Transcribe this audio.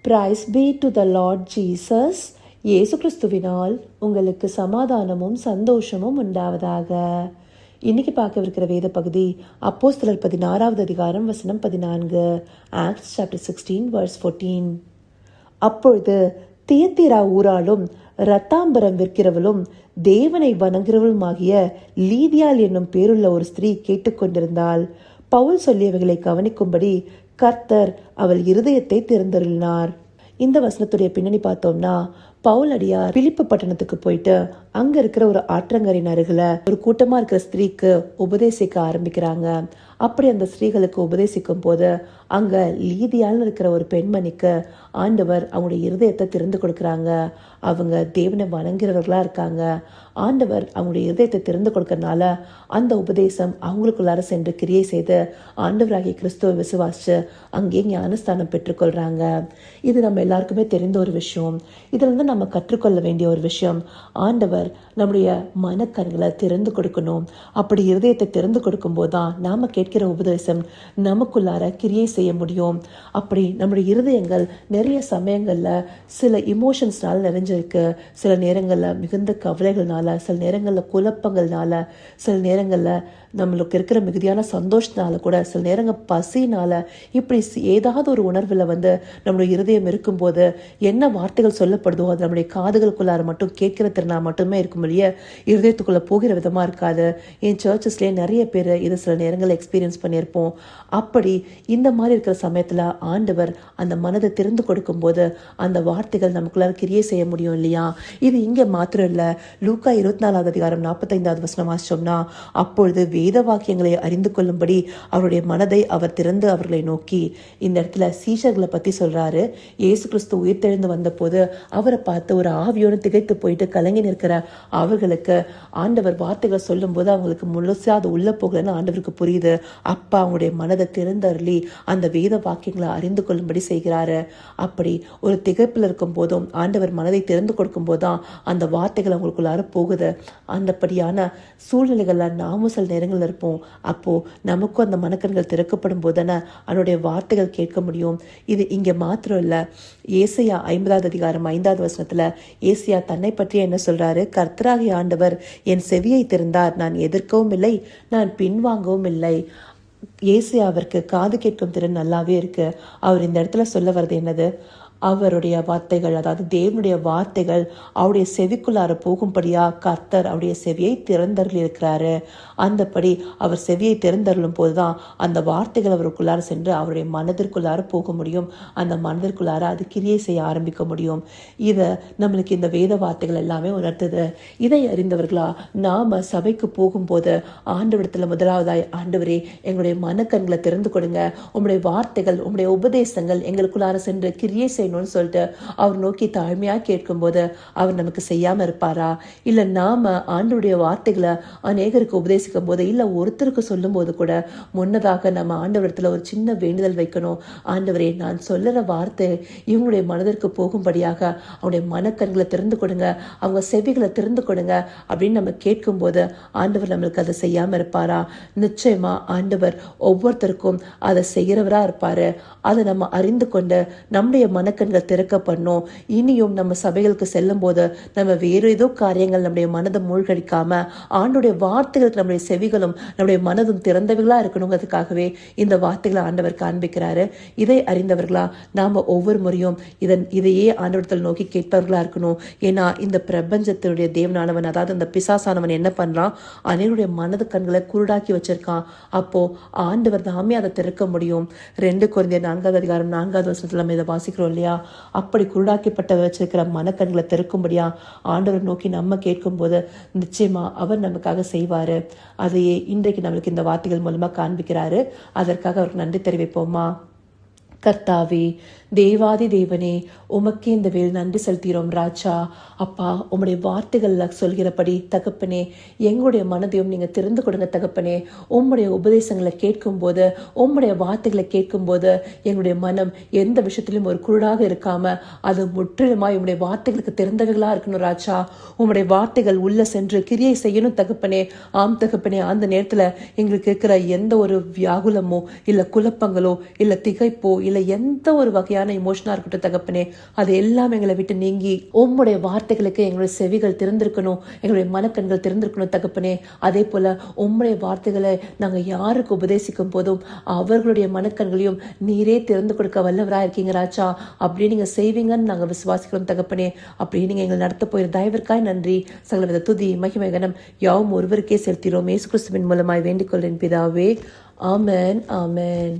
Price B to the Lord Jesus. இயேசு கிறிஸ்துவினால் உங்களுக்கு சமாதானமும் சந்தோஷமும் உண்டாவதாக. இன்னைக்கு பார்க்கவிருக்கிற வேத பகுதி அப்போஸ்தலர் 16வது அதிகாரம் வசனம் 14. Acts chapter 16 verse 14. அப்பொழுது தியத்தீரா ஊராலும் இரத்தாம்பரம் விற்கிறவளும் தேவனை வணங்குகிறவளுமாகிய லீதியாள் என்னும் பேருள்ள ஒரு ஸ்திரீ கேட்டுக்கொண்டிருந்தாள். பவுல் சொல்லியவைகளை கவனிக்கும்படி கர்த்தர் அவள் இருதயத்தை திறந்தருளினார். இந்த வசனத்துடைய பின்னணி பார்த்தோம்னா, பவுல் அடியார் பிலிப்பு பட்டணத்துக்கு போயிட்டு அங்க இருக்கிற ஒரு ஆற்றங்கரின் அருகில ஒரு கூட்டமா இருக்கிற ஸ்திரீக்கு உபதேசிக்க ஆரம்பிக்கிறாங்க. அப்படி அந்த ஸ்திரீகளுக்கு உபதேசிக்கும் போது அங்க லீதியால் இருக்கிற ஒரு பெண்மணிக்கு ஆண்டவர் அவங்களுடைய இருதயத்தை திறந்து கொடுக்கறாங்க. அவங்க தேவனை வணங்குறவர்களா இருக்காங்க. ஆண்டவர் அவங்களுடைய இருதயத்தை திறந்து கொடுக்கறனால அந்த உபதேசம் அவங்களுக்குள்ளார சென்று கிரியை செய்து ஆண்டவராகிய கிறிஸ்துவை விசுவாசிச்சு அங்கே ஞானஸ்தானம் பெற்றுக்கொள்றாங்க. இது நம்ம எல்லாருக்குமே தெரிந்த ஒரு விஷயம். இதுல இருந்து நம்ம கற்றுக்கொள்ள வேண்டிய ஒரு விஷயம், ஆண்டவர் நம்முடைய மனக்கண்களை திறந்து கொடுக்கணும். அப்படி இருதயத்தை திறந்து கொடுக்கும் போதுதான் நாம கேட்கிற உபதேசம் நமக்குள்ளார கிரியை செய்ய முடியும். அப்படி நம்முடைய இருதயங்கள் நிறைய சமயங்கள்ல சில இமோஷன்ஸ்னால நிறைஞ்சிருக்கு. சில நேரங்கள்ல மிகுந்த கவலைகள்னால, சில நேரங்கள்ல குழப்பங்கள்னால, சில நேரங்கள்ல நம்மளுக்கு இருக்கிற மிகுதியான சந்தோஷத்தினால கூட, சில நேரங்கள் பசினால, இப்படி ஏதாவது ஒரு உணர்வுல நம்மளுடைய இருதயம் இருக்கும்போது என்ன வார்த்தைகள் சொல்லப்படுதோ அது நம்முடைய காதுகளுக்குள்ளார மட்டும் கேட்கிற திறனா மட்டுமே இருக்கும் இல்லையா, இருதயத்துக்குள்ள போகிற விதமா இருக்காது. என் சர்ச்சஸ்லேயே நிறைய பேர் இதை சில நேரங்களில் எக்ஸ்பீரியன்ஸ் பண்ணியிருப்போம். அப்படி இந்த மாதிரி இருக்கிற சமயத்துல ஆண்டவர் அந்த மனதை திறந்து கொடுக்கும் போது அந்த வார்த்தைகள் நமக்குள்ளார கிரியை செய்ய முடியும் இல்லையா. இது இங்க மாத்திரம் இல்ல, லூக்கா 24வது அதிகாரம் 45வது வசனம் வாசிச்சோம்னா, அப்பொழுது வேத வாக்கியங்களை அறிந்து கொள்ளும்படி அவருடைய மனதை அவர் திறந்து அவர்களை நோக்கி. இந்த இடத்துல சீஷர்களை பத்தி சொல்றாரு. இயேசு கிறிஸ்து உயிர்த்தெழுந்து வந்த போது அவரை பார்த்து ஒரு ஆவியோடு திகைத்து போயிட்டு கலங்கி நிற்கிற அவர்களுக்கு ஆண்டவர் வார்த்தைகளை சொல்லும் போது அவங்களுக்கு முழுசா அது உள்ள போகலன்னு ஆண்டவருக்கு புரியுது. அப்பா அவங்களுடைய மனதை திறந்தருளி அந்த வேத வாக்கியங்களை அறிந்து கொள்ளும்படி செய்கிறாரு. அப்படி ஒரு திகைப்பில் இருக்கும் போதும் ஆண்டவர் மனதை திறந்து கொடுக்கும் போதுதான் அந்த வார்த்தைகள் அவங்களுக்குள்ளார போகுது. அந்தபடியான சூழ்நிலைகள்ல நாமும் சில நேரங்கள் இருப்போம். அப்போ நமக்கும் அந்த மனக்கண்கள் திறக்கப்படும் போதுதானே அவனுடைய வார்த்தைகள் கேட்க முடியும். இது இங்க மாத்திரம் இல்ல, ஏசாயா 50வது அதிகாரம் 5வது வசனத்துல ஏசாயா தன்னை பற்றி என்ன சொல்றாரு? கர்த்தராகிய ஆண்டவர் என் செவியை திறந்தார், நான் எதிர்க்கவும் இல்லை, நான் பின்வாங்கவும் இல்லை. ஏசாயாவிற்கு காது கேட்கும் திறன் நல்லாவே இருக்கு. அவர் இந்த இடத்துல சொல்ல வர்றது என்னது? அவருடைய வார்த்தைகள், அதாவது தேவனுடைய வார்த்தைகள் அவருடைய செவிக்குள்ளார போகும்படியா கர்த்தர் அவருடைய செவியை திறந்தருள் இருக்கிறாரு. அந்தபடி அவர் செவியை திறந்தருளும் போதுதான் அந்த வார்த்தைகள் அவருக்குள்ளார சென்று அவருடைய மனதிற்குள்ளார போக முடியும். அந்த மனதிற்குள்ளார அது கிரியை செய்ய ஆரம்பிக்க முடியும். இதை நம்மளுக்கு இந்த வேத வார்த்தைகள் எல்லாமே உணர்த்துது. இதை அறிந்தவர்களா நாம சபைக்கு போகும்போது ஆண்டவரிடத்துல முதலாவதாய், ஆண்டவரே எங்களுடைய மனக்கண்களை திறந்து கொடுங்க, உங்களுடைய வார்த்தைகள் உங்களுடைய உபதேசங்கள் எங்களுக்குள்ளார சென்று கிரியை செய்யணும்னு சொல்லிட்டு அவர் நோக்கி தாழ்மையா கேட்கும் போது அவர் நமக்கு செய்யாம இருப்பாரா? இல்ல நாம ஆண்டவருடைய வார்த்தைகளை அநேகருக்கு உபதேசிக்கும் போது, இல்ல ஒருத்தருக்கு சொல்லும் போது கூட முன்னதாக நம்ம ஆண்டவரிடத்துல ஒரு சின்ன வேண்டுதல் வைக்கணும். ஆண்டவரே, நான் சொல்லுற வார்த்தை இவங்களுடைய மனதிற்கு போகும்படியாக அவனுடைய மனக்கண்களை திறந்து கொடுங்க, அவங்க செவிகளை திறந்து கொடுங்க அப்படின்னு நம்ம கேட்கும் போது ஆண்டவர் நம்மளுக்கு அதை செய்யாம இருப்பாரா? நிச்சயமா ஆண்டவர் ஒவ்வொருத்தருக்கும் அதை செய்கிறவரா இருப்பாரு. அதை நம்ம அறிந்து கொண்டு நம்முடைய மனக்கண்கள் திறக்கப்படணும். இனியும் நம்ம சபைகளுக்கு செல்லும் போது நம்ம வேறு ஏதோ காரியங்கள் நம்முடைய மனதை மூழ்கடிக்காம ஆண்டுடைய வார்த்தைகளுக்கு நம்முடைய செவிகளும் நம்முடைய மனதும் திறந்தவர்களா இருக்கணுங்கிறதுக்காகவே இந்த வார்த்தைகளை ஆண்டவர் காண்பிக்கிறாரு. இதை அறிந்தவர்களா நாம ஒவ்வொரு முறையும் இதையே ஆண்டவரத்தில் நோக்கி கேட்பவர்களா இருக்கணும். ஏன்னா இந்த பிரபஞ்சத்தினுடைய தேவனானவன், அதாவது இந்த பிசாசானவன் என்ன பண்றான்? அனைவருடைய மனது கண்களை குருடாக்கி வச்சிருக்கான். அப்போ ஆண்டவர் தாமே அதை திறக்க முடியும். 2 கொரிந்தியர் 4வது அதிகாரம் 4வது வசனத்துல நம்ம இதை வாசிக்கிறோம் இல்லையா. அப்படி குருடாக்கப்பட்ட வச்சிருக்கிற மனக்கண்களை திறக்கும்படியா ஆண்டவர் நோக்கி நம்ம கேட்கும் போது நிச்சயமா அவர் நமக்காக செய்வாரு. அதையே இன்றைக்கு நம்மளுக்கு இந்த வார்த்தைகள் மூலமா காண்பிக்கிறாரு. அதற்காக அவருக்கு நன்றி தெரிவிப்போமா? கர்த்தாவே, தேவாதி தேவனே, உமக்கே இந்த வேல் நன்றி செலுத்துகிறோம் ராஜா. அப்பா, உம்முடைய வார்த்தைகள்ல சொல்கிறபடி தகப்பனே எங்களுடைய மனதையும் நீங்க திறந்து கொடுங்க தகப்பனே. உம்முடைய உபதேசங்களை கேட்கும் போது, உம்முடைய வார்த்தைகளை கேட்கும் போது எங்களுடைய மனம் எந்த விஷயத்திலும் ஒரு குருடாக இருக்காம அது முற்றிலுமாய் உம்முடைய வார்த்தைகளுக்கு திறந்தவைகளா இருக்கணும் ராஜா. உம்முடைய வார்த்தைகள் உள்ள சென்று கிரியை செய்யணும் தகப்பனே. ஆம் தகப்பனே, அந்த நேரத்துல எங்களுக்கு இருக்கிற எந்த ஒரு வியாகுலமோ இல்ல குழப்பங்களோ இல்ல திகைப்போ இல்ல எந்த ஒரு வகையான பேடான இமோஷனாக இருக்கட்டும் தகப்பனே, அது எல்லாம் எங்களை விட்டு நீங்கி உம்முடைய வார்த்தைகளுக்கு எங்களுடைய செவிகள் திறந்திருக்கணும், எங்களுடைய மனக்கண்கள் திறந்திருக்கணும் தகப்பனே. அதே போல உம்முடைய வார்த்தைகளை நாங்கள் யாருக்கு உபதேசிக்கும் போதும் அவர்களுடைய மனக்கண்களையும் நீரே திறந்து கொடுக்க வல்லவராக இருக்கீங்க ராஜா. அப்படி நீங்கள் செய்வீங்கன்னு நாங்கள் விசுவாசிக்கிறோம் தகப்பனே. அப்படி நீங்கள் எங்களை நடத்த போகிற தயவிற்காய் நன்றி. சகலவித துதி மகிமை கனம் யாவும் ஒருவருக்கே செலுத்தினோம். இயேசு கிறிஸ்துவின் மூலமாய் வேண்டிக் கொள்கிறேன் பிதாவே. ஆமென், ஆமென்.